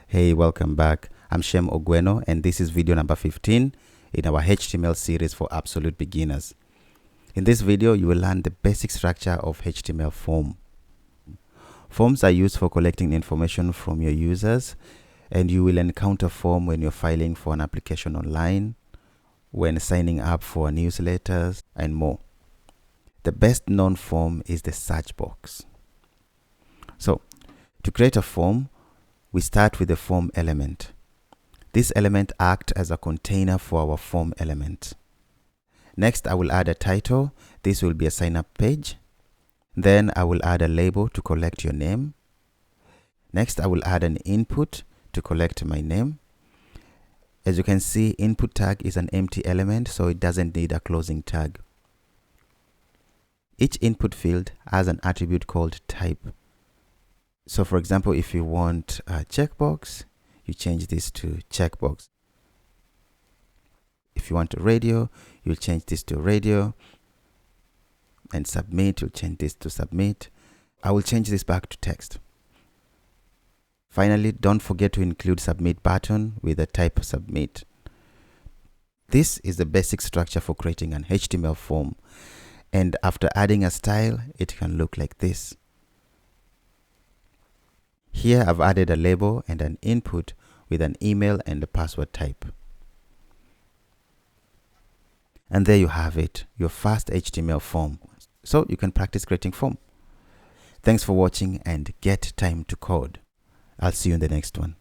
Hey, welcome back. I'm Shem Ogweno, and this is video number 15 in our HTML series for absolute beginners. In this video, you will learn the basic structure of HTML form. Forms are used for collecting information from your users, and you will encounter form when you're filing for an application online, when signing up for newsletters, and more. The best known form is the search box. So, to create a form, we start with the form element. This element acts as a container for our form element. Next, I will add a title. This will be a sign-up page. Then I will add a label to collect your name. Next, I will add an input to collect my name. As you can see, input tag is an empty element, so it doesn't need a closing tag. Each input field has an attribute called type. So for example, if you want a checkbox, you change this to checkbox. If you want a radio, you'll change this to radio. And submit, you'll change this to submit. I will change this back to text. Finally, don't forget to include submit button with the type submit. This is the basic structure for creating an HTML form. And after adding a style, it can look like this. Here I've added a label and an input with an email and a password type. And there you have it, your first HTML form. So you can practice creating form. Thanks for watching and get time to code. I'll see you in the next one.